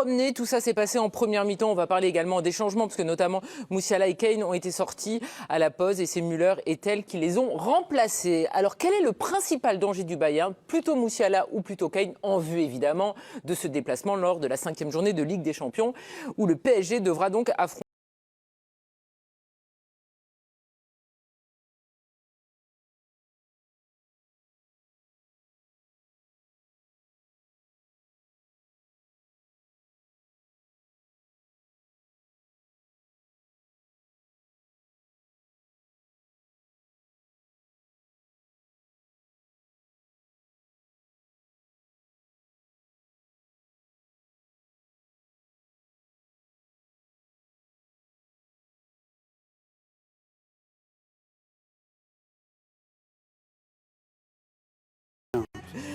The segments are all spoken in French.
promené. Tout ça s'est passé en première mi-temps. On va parler également des changements parce que notamment Musiala et Kane ont été sortis à la pause et c'est Müller et Tel qui les ont remplacés. Alors quel est le principal danger du Bayern? Plutôt Musiala ou plutôt Kane, en vue évidemment de ce déplacement lors de la 5e journée de Ligue des Champions où le PSG devra donc affronter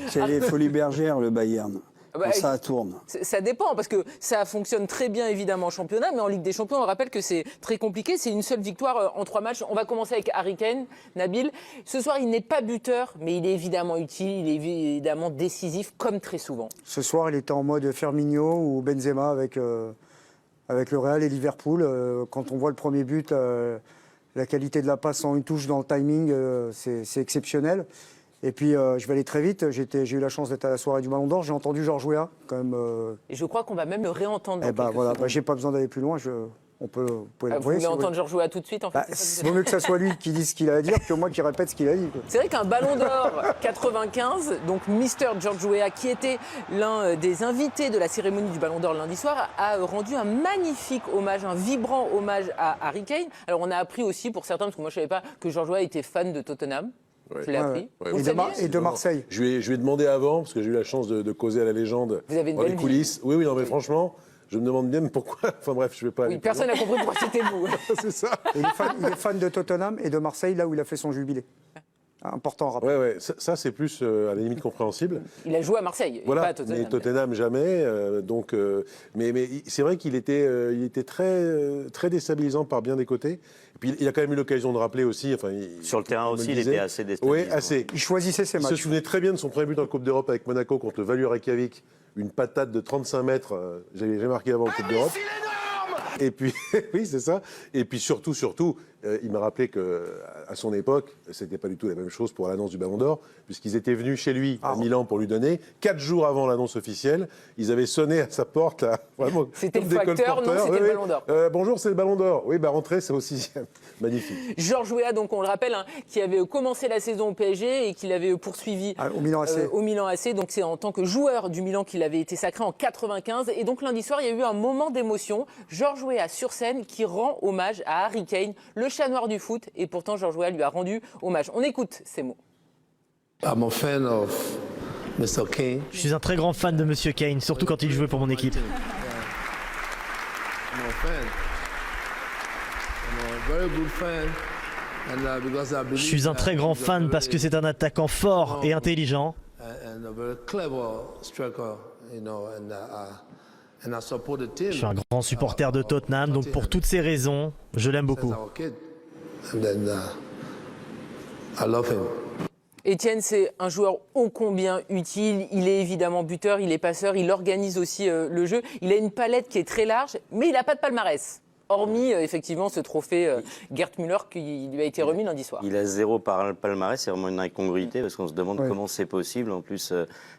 C'est les folies bergères, le Bayern. Bah, ça tourne. Ça dépend, parce que ça fonctionne très bien évidemment en championnat, mais en Ligue des Champions, on rappelle que c'est très compliqué. C'est une seule victoire en 3 matchs. On va commencer avec Harry Kane, Nabil. Ce soir, il n'est pas buteur, mais il est évidemment utile, il est évidemment décisif, comme très souvent. Ce soir, il était en mode Firmino ou Benzema avec le Real et Liverpool. Quand on voit le premier but, la qualité de la passe en une touche dans le timing, c'est exceptionnel. Et puis, je vais aller très vite. J'ai eu la chance d'être à la soirée du Ballon d'Or. J'ai entendu Georges Weah, quand même. Et je crois qu'on va même le réentendre. Voilà, j'ai pas besoin d'aller plus loin. Vous pouvez vous voulez entendre Georges Weah tout de suite, en fait. C'est mieux que ça soit lui qui dise ce qu'il a à dire que moi qui répète ce qu'il a dit. C'est vrai qu'un Ballon d'Or 95, donc Mister Georges Weah, qui était l'un des invités de la cérémonie du Ballon d'Or lundi soir, a rendu un magnifique hommage, un vibrant hommage à Harry Kane. Alors on a appris aussi pour certains, parce que moi je ne savais pas que Georges Weah était fan de Tottenham. Ouais. Je l'ai appris. Ouais. Et de Marseille. Je lui ai demandé avant, parce que j'ai eu la chance de causer à la légende dans les coulisses. Oui, non, mais franchement, je me demande bien pourquoi. Enfin bref, je ne vais pas. Oui, personne n'a compris pourquoi c'était vous. C'est ça. Il est fan de Tottenham et de Marseille, là où il a fait son jubilé. Important à rappeler. Ouais. Ça c'est plus à la limite compréhensible. Il a joué à Marseille, voilà, pas à Tottenham. Mais Tottenham jamais. Mais c'est vrai qu'il était très déstabilisant par bien des côtés. Et puis il a quand même eu l'occasion de rappeler aussi. Sur le terrain aussi, il était assez déstabilisant. Oui, assez. Il choisissait ses matchs. Il se souvenait très bien de son premier but en Coupe d'Europe avec Monaco contre le Valur Reykjavik. Une patate de 35 mètres. J'ai marqué avant en Coupe d'Europe. Et puis, oui, c'est ça. Et puis surtout, il m'a rappelé qu'à son époque, c'était pas du tout la même chose pour l'annonce du Ballon d'Or, puisqu'ils étaient venus chez lui à Milan pour lui donner. 4 jours avant l'annonce officielle, ils avaient sonné à sa porte, là, vraiment. C'était le facteur, non, c'était le Ballon d'Or. Bonjour, c'est le Ballon d'Or. Oui, rentrez, c'est au 6e. Magnifique. Georges Weah, donc on le rappelle, qui avait commencé la saison au PSG et qui l'avait poursuivi au Milan AC. Au Milan AC. Donc c'est en tant que joueur du Milan qu'il avait été sacré en 95. Et donc lundi soir, il y a eu un moment d'émotion. Georges Weah sur scène qui rend hommage à Harry Kane, le chat noir du foot. Et pourtant, Georges Weah lui a rendu hommage. On écoute ces mots. I'm a fan of Mr. Kane. Je suis un très grand fan de Monsieur Kane, surtout quand il jouait pour mon équipe. Je suis un très grand fan parce que c'est un attaquant fort et intelligent. Je suis un grand supporter de Tottenham, donc pour toutes ces raisons, je l'aime beaucoup. Étienne, c'est un joueur ô combien utile. Il est évidemment buteur, il est passeur, il organise aussi le jeu. Il a une palette qui est très large, mais il n'a pas de palmarès. Hormis effectivement ce trophée Gerd Müller qui lui a été remis lundi soir. Il a 0 palmarès, c'est vraiment une incongruité parce qu'on se demande comment c'est possible en plus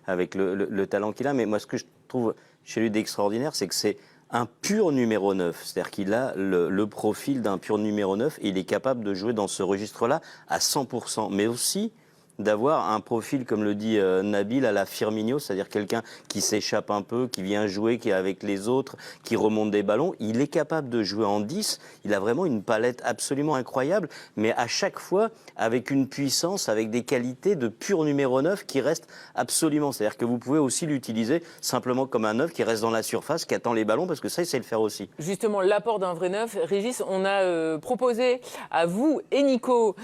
avec le talent qu'il a. Mais moi ce que je trouve chez lui d'extraordinaire, c'est que c'est un pur numéro 9. C'est-à-dire qu'il a le profil d'un pur numéro 9 et il est capable de jouer dans ce registre-là à 100%. Mais aussi d'avoir un profil, comme le dit Nabil, à la Firmino, c'est-à-dire quelqu'un qui s'échappe un peu, qui vient jouer, qui est avec les autres, qui remonte des ballons. Il est capable de jouer en 10. Il a vraiment une palette absolument incroyable, mais à chaque fois avec une puissance, avec des qualités de pur numéro 9 qui restent absolument. C'est-à-dire que vous pouvez aussi l'utiliser simplement comme un 9 qui reste dans la surface, qui attend les ballons, parce que ça, il sait le faire aussi. Justement, l'apport d'un vrai 9. Régis, on a proposé à vous et Nico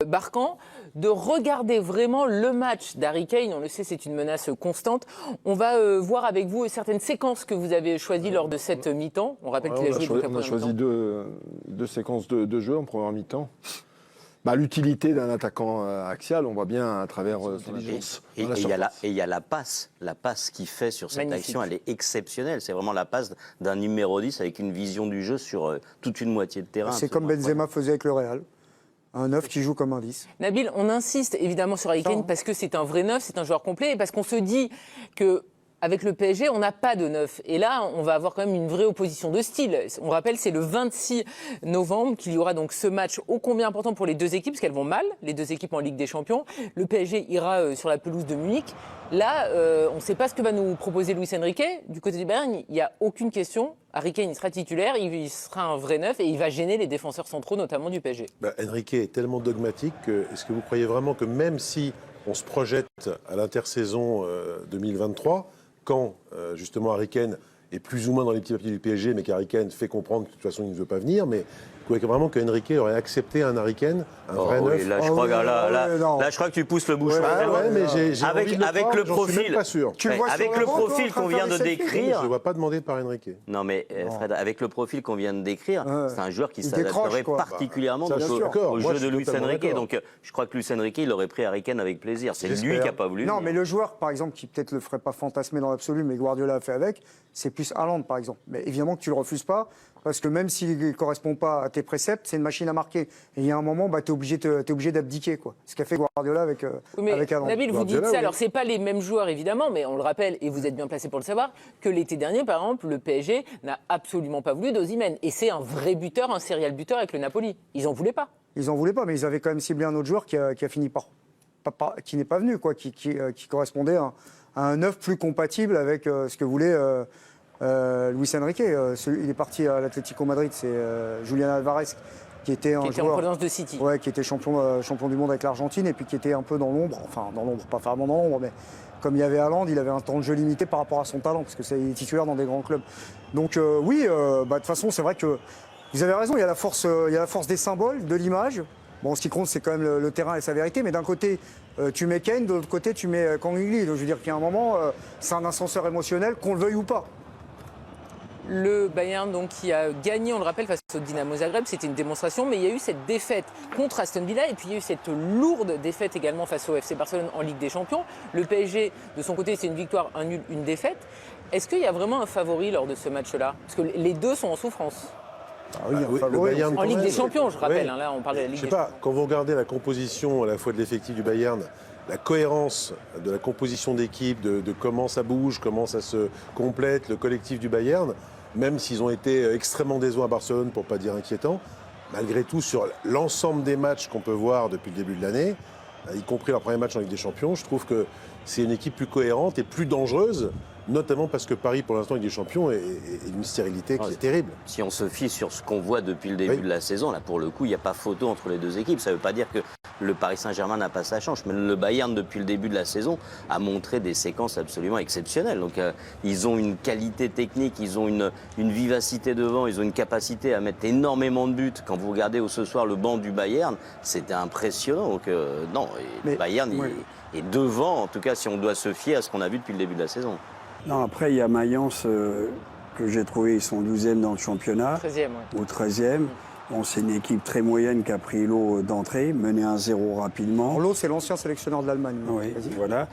Barcan de regarder vraiment le match d'Harry Kane. On le sait, c'est une menace constante. On va voir avec vous certaines séquences que vous avez choisies lors de cette mi-temps. On rappelle qu'il a joué on a choisi deux séquences de jeu en première mi-temps. l'utilité d'un attaquant axial, on voit bien à travers son intelligence. Et il y a la passe. La passe qu'il fait sur cette Magnifique. action, elle est exceptionnelle. C'est vraiment la passe d'un numéro 10 avec une vision du jeu sur toute une moitié de terrain. C'est comme Benzema faisait avec le Real. Un 9 qui joue comme un 10. Nabil, on insiste évidemment sur Harry Kane parce que c'est un vrai neuf, c'est un joueur complet, et parce qu'on se dit que avec le PSG, on n'a pas de neuf. Et là, on va avoir quand même une vraie opposition de style. On rappelle, c'est le 26 novembre qu'il y aura donc ce match ô combien important pour les deux équipes, parce qu'elles vont mal, les deux équipes en Ligue des Champions. Le PSG ira sur la pelouse de Munich. Là, on ne sait pas ce que va nous proposer Luis Enrique. Du côté du Bayern, il n'y a aucune question. Harry Kane, il sera titulaire, il sera un vrai neuf et il va gêner les défenseurs centraux, notamment du PSG. Enrique est tellement dogmatique que est-ce que vous croyez vraiment que même si on se projette à l'intersaison 2023, quand justement Harry Kane est plus ou moins dans les petits papiers du PSG, mais qu'Harry Kane fait comprendre que de toute façon il ne veut pas venir, mais vous croyez vraiment qu'Enrique aurait accepté un Harry Kane, un vrai neuf? Là, je crois que tu pousses le bouchon. Mais j'ai envie de le avec croire, le j'en suis profil, même pas sûr. Tu le vois avec sur le le banc, toi, profil en train qu'on de vient faire de des selfies? Je ne décrire. le vois pas demandé par Enrique. Non mais Fred, avec le profil qu'on vient de décrire, c'est un joueur qui Il s'adapterait décroche, quoi. particulièrement Ça, je suis d'accord. au Moi, jeu je de suis Luis totalement Enrique. d'accord. Donc je crois que Luis Enrique, il aurait pris Harry Kane avec plaisir. C'est lui J'espère. qui n'a pas voulu. Non, mais le joueur, par exemple, qui peut-être le ferait pas fantasmer dans l'absolu, mais Guardiola a fait avec, c'est plus Haaland, par exemple. Mais évidemment que tu le refuses pas, parce que même s'il ne correspond pas à tes préceptes, c'est une machine à marquer. Et il y a un moment, tu es obligé d'abdiquer, quoi. Ce qu'a fait Guardiola avec Haaland. Nabil, vous dites Guardiola, ça, oui. alors c'est pas les mêmes joueurs évidemment, mais on le rappelle, et vous êtes bien placé pour le savoir, que l'été dernier, par exemple, le PSG n'a absolument pas voulu d'Osimhen. Et c'est un vrai buteur, un serial buteur avec le Napoli. Ils en voulaient pas. Ils en voulaient pas, mais ils avaient quand même ciblé un autre joueur qui a fini qui n'est pas venu, quoi, qui correspondait à un neuf plus compatible avec ce que voulait Luis Enrique. Il est parti à l'Atlético Madrid, c'est Julián Álvarez, qui était un Qui était en joueur provenance de City. ouais, qui était champion du monde avec l'Argentine, et puis qui était un peu dans l'ombre, pas vraiment dans l'ombre, mais comme il y avait Haaland, il avait un temps de jeu limité par rapport à son talent, parce que il est titulaire dans des grands clubs. Donc oui, de toute façon, c'est vrai que vous avez raison, il y a la force des symboles, de l'image. Bon, ce qui compte, c'est quand même le terrain et sa vérité, mais d'un côté, tu mets Kane, de l'autre côté, tu mets Kangli. Donc je veux dire qu'il y a un moment, c'est un ascenseur émotionnel, qu'on le veuille ou pas. Le Bayern donc, qui a gagné, on le rappelle, face au Dynamo Zagreb, c'était une démonstration, mais il y a eu cette défaite contre Aston Villa et puis il y a eu cette lourde défaite également face au FC Barcelone en Ligue des Champions. Le PSG, de son côté, c'est une victoire, un nul, une défaite. Est-ce qu'il y a vraiment un favori lors de ce match-là? Parce que les deux sont en souffrance. Ah oui, oui, le Bayern, En quand Ligue même, des Champions, je rappelle, oui. là on parle de la Ligue Je sais des pas, Champions. quand vous regardez la composition à la fois de l'effectif du Bayern, la cohérence de la composition d'équipe, de comment ça bouge, comment ça se complète, le collectif du Bayern, même s'ils ont été extrêmement décevants à Barcelone, pour ne pas dire inquiétants, malgré tout, sur l'ensemble des matchs qu'on peut voir depuis le début de l'année, y compris leur premier match en Ligue des Champions, je trouve que c'est une équipe plus cohérente et plus dangereuse, notamment parce que Paris, pour l'instant, Ligue des Champions, est d'une stérilité qui est terrible. Si on se fie sur ce qu'on voit depuis le début de la saison, là pour le coup, il n'y a pas photo entre les deux équipes. Ça ne veut pas dire que le Paris Saint-Germain n'a pas sa chance, mais le Bayern, depuis le début de la saison, a montré des séquences absolument exceptionnelles. Donc ils ont une qualité technique, ils ont une vivacité devant, ils ont une capacité à mettre énormément de buts. Quand vous regardez ce soir le banc du Bayern, c'était impressionnant. Donc le Bayern est devant, en tout cas si on doit se fier à ce qu'on a vu depuis le début de la saison. Non, après, il y a Mayence, que j'ai trouvé, ils sont 12e dans le championnat, 13e, ou 13e. Bon, c'est une équipe très moyenne qui a pris l'eau d'entrée, mené 1-0 rapidement. Orlo, c'est l'ancien sélectionneur de l'Allemagne. Oui, Vas-y. voilà.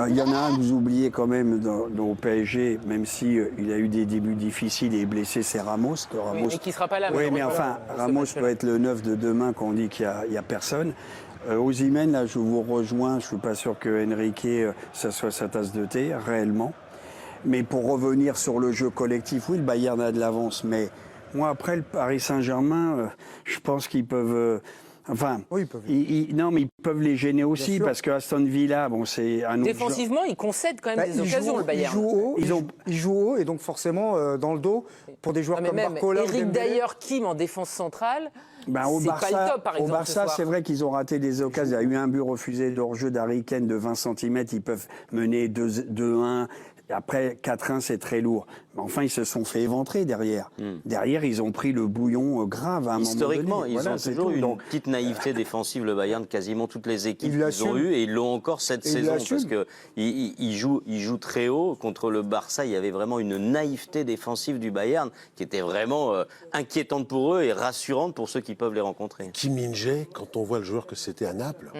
Il y en a un que vous oubliez quand même au PSG, même si il a eu des débuts difficiles et est blessé, c'est Ramos. Oui, mais qui ne sera pas là. Oui, mais malheureusement, enfin, dans ce Ramos match-là. peut être le 9 de demain quand on dit qu'il n'y a personne. Osimhen, là, je vous rejoins. Je ne suis pas sûr que Enrique, ça soit sa tasse de thé, réellement. Mais pour revenir sur le jeu collectif, oui, le Bayern a de l'avance. Mais moi, après, le Paris Saint-Germain, je pense qu'ils peuvent... Oui, ils peuvent. non, mais ils peuvent les gêner aussi, sûr. parce que Aston Villa, bon, c'est un autre... Défensivement, ils concèdent quand même des occasions, le Bayern. Ils jouent haut, et donc forcément, dans le dos, pour des joueurs Ah, mais comme même Barcola ou Eric Dembélé. Dyer, Kim en défense centrale, Au c'est Barça, pas le top, par exemple. Au ce Barça, soir. c'est vrai qu'ils ont raté des occasions. Il y a eu un but refusé de hors-jeu d'Harry Kane de 20 cm. Ils peuvent mener 2-1. Et après, 4-1, c'est très lourd. Mais enfin, ils se sont fait éventrer derrière. Derrière, ils ont pris le bouillon grave à un moment donné. Historiquement, ils Voilà, ont c'est toujours tout. une Donc, petite naïveté défensive, le Bayern, quasiment toutes les équipes Ils qu'ils ont l'assument. eues, et ils l'ont encore cette Et ils saison, l'assument. parce qu'ils jouent très haut. Contre le Barça, il y avait vraiment une naïveté défensive du Bayern qui était vraiment inquiétante pour eux et rassurante pour ceux qui peuvent les rencontrer. Kim Min-jae, quand on voit le joueur que c'était à Naples,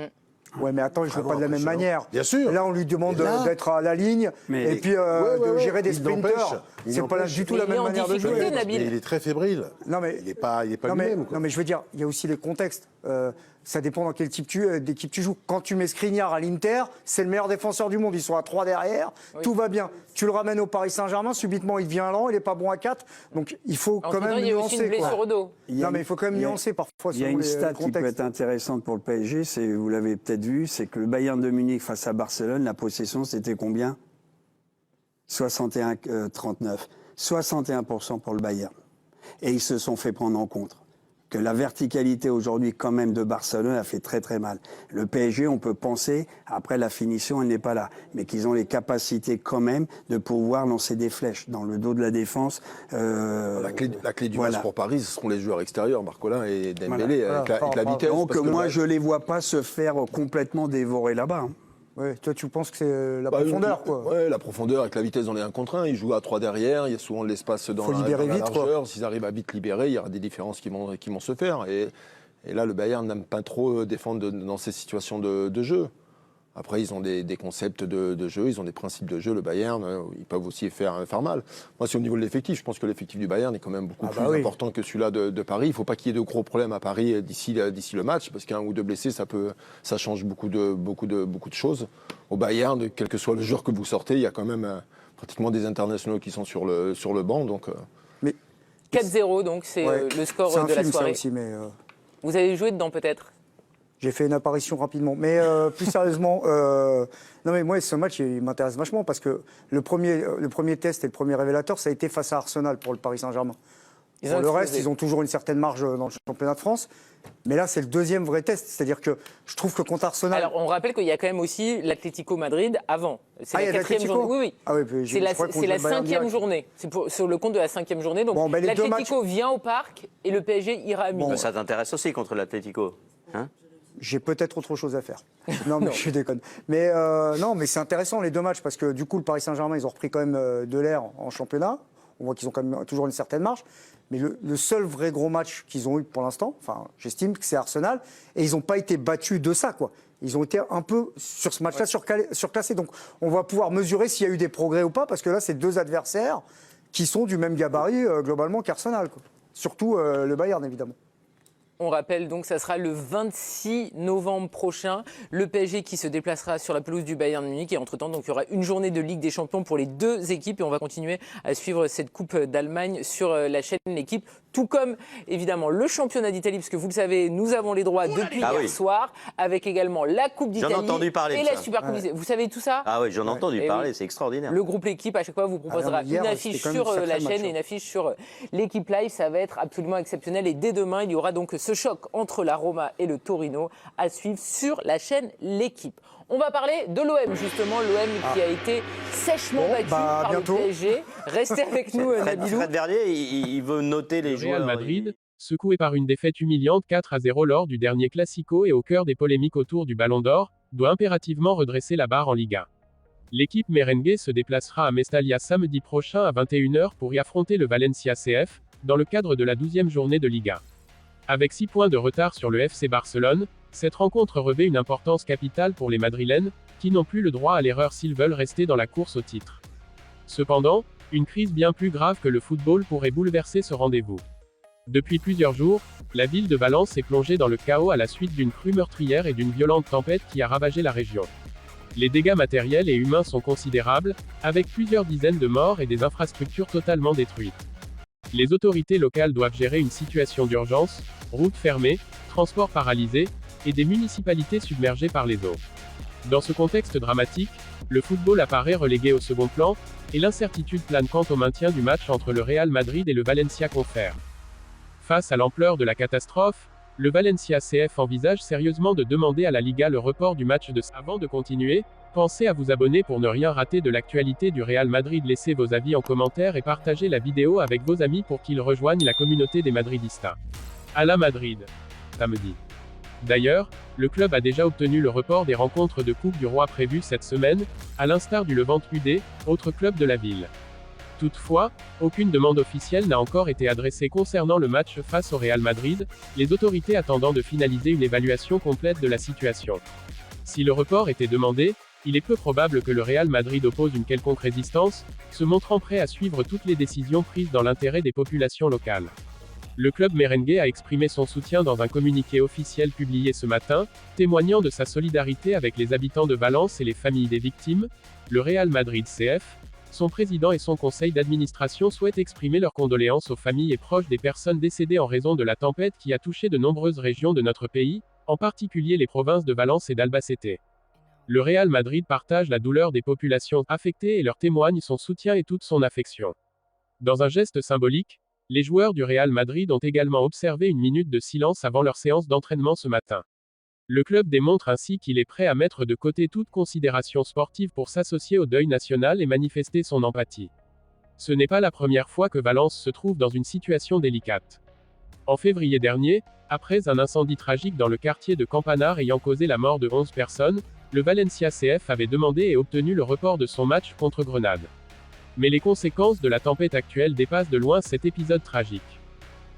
Ouais, mais attends, il ne joue Vraiment pas de la même impressionnant. manière. Bien sûr. Là, on lui demande Et là- d'être à la ligne Mais- et puis Ouais, de gérer des il n'empêche. sprinters. Il C'est pas n'empêche. du tout Mais la il est même en manière de difficulté, jouer. Nabil. mais il est très fébrile. Non, mais Il n'est pas non, mais, lui-même. quoi. non, mais je veux dire, il y a aussi les contextes. Ça dépend dans quel type d'équipe tu joues. Quand tu mets Skriniar à l'Inter, c'est le meilleur défenseur du monde. Ils sont à 3 derrière, tout va bien. Tu le ramènes au Paris Saint-Germain, subitement il devient lent, il n'est pas bon à 4. Donc il faut quand Entre-temps, même il y a aussi une nuancer. blessure quoi. au dos. Non, mais il faut quand même il y a- nuancer parfois Il y a selon une les stat qui peut contextes. être intéressante pour le PSG, c'est, vous l'avez peut-être vu, c'est que le Bayern de Munich face à Barcelone, la possession, c'était combien 61-39. 61% pour le Bayern. Et ils se sont fait prendre en compte. Que la verticalité aujourd'hui quand même de Barcelone a fait très très mal. Le PSG, on peut penser, après la finition, elle n'est pas là, mais qu'ils ont les capacités quand même de pouvoir lancer des flèches dans le dos de la défense. La clé du voilà. match pour Paris, ce seront les joueurs extérieurs, Barcola et Dembélé, Voilà. avec la vitesse. Donc parce que moi, le- je les vois pas se faire complètement dévorer là-bas. hein. Ouais, toi, tu penses que c'est la Bah, profondeur, quoi. Ouais, la profondeur avec la vitesse dans les 1 contre 1. Ils jouent à 3 derrière, il y a souvent de l'espace dans Faut la, libérer dans la vite, quoi. largeur. S'ils arrivent à vite libérer, il y aura des différences qui vont se faire. Et là, le Bayern n'aime pas trop défendre dans ces situations de jeu. Après, ils ont des concepts de jeu, ils ont des principes de jeu, le Bayern, ils peuvent aussi faire mal. Moi, c'est au niveau de l'effectif. Je pense que l'effectif du Bayern est quand même beaucoup plus important que celui-là de Paris. Il ne faut pas qu'il y ait de gros problèmes à Paris d'ici le match, parce qu'un ou deux blessés, ça change beaucoup de choses. Au Bayern, quel que soit le joueur que vous sortez, il y a quand même pratiquement des internationaux qui sont sur le banc. Donc, 4-0, donc c'est Ouais. le score C'est un de la film, ça soirée. aussi, mais Vous avez joué dedans peut-être? j'ai fait une apparition rapidement. Mais plus sérieusement, non mais moi ce match il m'intéresse vachement parce que le premier test et le premier révélateur ça a été face à Arsenal pour le Paris Saint-Germain. Ils Pour ont le explosé. reste, ils ont toujours une certaine marge dans le championnat de France. Mais là, c'est le deuxième vrai test. C'est-à-dire que je trouve que contre Arsenal. Alors, on rappelle qu'il y a quand même aussi l'Atlético Madrid avant. C'est Ah, il y la a 4e l'Atlético journée. Oui, oui. Ah oui, puis C'est la, je crois qu'on c'est la joue le Bayern 5e direct. journée. C'est sur le compte de la 5e journée. Donc, Bon, ben, les deux l'Atlético vient au parc et le PSG ira à Milan. Ça t'intéresse aussi contre l'Atlético, hein? J'ai peut-être autre chose à faire. Non, mais je déconne. Mais non, mais c'est intéressant les deux matchs parce que du coup, le Paris Saint-Germain, ils ont repris quand même de l'air en championnat. On voit qu'ils ont quand même toujours une certaine marge. Mais le seul vrai gros match qu'ils ont eu pour l'instant, enfin, j'estime que c'est Arsenal. Et ils n'ont pas été battus de ça, quoi. Ils ont été un peu, sur ce match-là, surclassés. Donc, on va pouvoir mesurer s'il y a eu des progrès ou pas, parce que là, c'est deux adversaires qui sont du même gabarit, globalement, qu'Arsenal, quoi. Surtout le Bayern, évidemment. On rappelle donc ça sera le 26 novembre prochain, le PSG qui se déplacera sur la pelouse du Bayern de Munich et entre-temps donc il y aura une journée de Ligue des Champions pour les deux équipes et on va continuer à suivre cette Coupe d'Allemagne sur la chaîne L'Équipe, tout comme évidemment le championnat d'Italie parce que vous le savez, nous avons les droits depuis hier soir avec également la Coupe d'Italie J'en ai entendu parler et de la ça. Super Coupe d'Italie. Vous savez tout ça? Ah oui, j'en ai entendu Eh parler, oui. c'est extraordinaire. Le groupe L'Équipe, à chaque fois, vous proposera hier, une c'était affiche quand même sur un sacré la match, chaîne et une affiche sur l'Équipe Live. Ça va être absolument exceptionnel. Et dès demain, il y aura donc ce choc entre la Roma et le Torino à suivre sur la chaîne L'Équipe. On va parler de l'OM, justement. L'OM qui a été sèchement Bon, battu bah, par bientôt. le PSG. Restez avec nous, Nabilou. Fred Verdier, il veut noter les Le joueurs. Real Madrid, secoué par une défaite humiliante 4-0 lors du dernier Classico et au cœur des polémiques autour du Ballon d'Or, doit impérativement redresser la barre en Liga. L'équipe merengue se déplacera à Mestalla samedi prochain à 21h pour y affronter le Valencia CF, dans le cadre de la 12e journée de Liga. Avec 6 points de retard sur le FC Barcelone, cette rencontre revêt une importance capitale pour les Madrilènes, qui n'ont plus le droit à l'erreur s'ils veulent rester dans la course au titre. Cependant, une crise bien plus grave que le football pourrait bouleverser ce rendez-vous. Depuis plusieurs jours, la ville de Valence est plongée dans le chaos à la suite d'une crue meurtrière et d'une violente tempête qui a ravagé la région. Les dégâts matériels et humains sont considérables, avec plusieurs dizaines de morts et des infrastructures totalement détruites. Les autorités locales doivent gérer une situation d'urgence, routes fermées, transports paralysés, et des municipalités submergées par les eaux. Dans ce contexte dramatique, le football apparaît relégué au second plan, et l'incertitude plane quant au maintien du match entre le Real Madrid et le Valencia Confère. Face à l'ampleur de la catastrophe, le Valencia CF envisage sérieusement de demander à la Liga le report du match de... Avant de continuer, pensez à vous abonner pour ne rien rater de l'actualité du Real Madrid. Laissez vos avis en commentaire et partagez la vidéo avec vos amis pour qu'ils rejoignent la communauté des Madridistas. À la Madrid. Samedi. D'ailleurs, le club a déjà obtenu le report des rencontres de Coupe du Roi prévues cette semaine, à l'instar du Levante UD, autre club de la ville. Toutefois, aucune demande officielle n'a encore été adressée concernant le match face au Real Madrid, les autorités attendant de finaliser une évaluation complète de la situation. Si le report était demandé, il est peu probable que le Real Madrid oppose une quelconque résistance, se montrant prêt à suivre toutes les décisions prises dans l'intérêt des populations locales. Le club merengue a exprimé son soutien dans un communiqué officiel publié ce matin, témoignant de sa solidarité avec les habitants de Valence et les familles des victimes. Le Real Madrid CF, son président et son conseil d'administration souhaitent exprimer leurs condoléances aux familles et proches des personnes décédées en raison de la tempête qui a touché de nombreuses régions de notre pays, en particulier les provinces de Valence et d'Albacete. Le Real Madrid partage la douleur des populations affectées et leur témoigne son soutien et toute son affection. Dans un geste symbolique, les joueurs du Real Madrid ont également observé une minute de silence avant leur séance d'entraînement ce matin. Le club démontre ainsi qu'il est prêt à mettre de côté toute considération sportive pour s'associer au deuil national et manifester son empathie. Ce n'est pas la première fois que Valence se trouve dans une situation délicate. En février dernier, après un incendie tragique dans le quartier de Campanar ayant causé la mort de 11 personnes, le Valencia CF avait demandé et obtenu le report de son match contre Grenade. Mais les conséquences de la tempête actuelle dépassent de loin cet épisode tragique.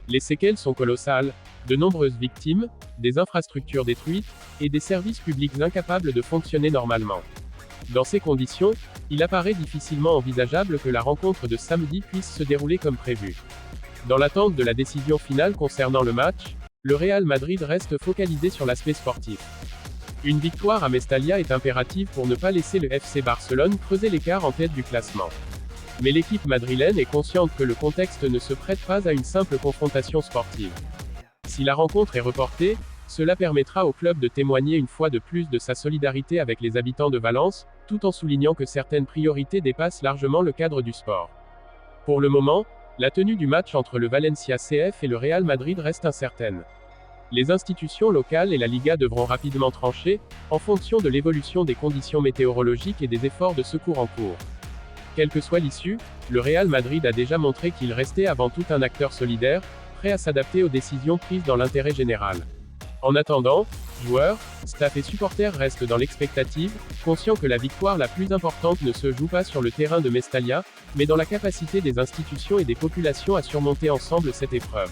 Les séquelles sont colossales, de nombreuses victimes, des infrastructures détruites, et des services publics incapables de fonctionner normalement. Dans ces conditions, il apparaît difficilement envisageable que la rencontre de samedi puisse se dérouler comme prévu. Dans l'attente de la décision finale concernant le match, le Real Madrid reste focalisé sur l'aspect sportif. Une victoire à Mestalla est impérative pour ne pas laisser le FC Barcelone creuser l'écart en tête du classement. Mais l'équipe madrilène est consciente que le contexte ne se prête pas à une simple confrontation sportive. Si la rencontre est reportée, cela permettra au club de témoigner une fois de plus de sa solidarité avec les habitants de Valence, tout en soulignant que certaines priorités dépassent largement le cadre du sport. Pour le moment, la tenue du match entre le Valencia CF et le Real Madrid reste incertaine. Les institutions locales et la Liga devront rapidement trancher, en fonction de l'évolution des conditions météorologiques et des efforts de secours en cours. Quelle que soit l'issue, le Real Madrid a déjà montré qu'il restait avant tout un acteur solidaire, prêt à s'adapter aux décisions prises dans l'intérêt général. En attendant, joueurs, staff et supporters restent dans l'expectative, conscients que la victoire la plus importante ne se joue pas sur le terrain de Mestalla, mais dans la capacité des institutions et des populations à surmonter ensemble cette épreuve.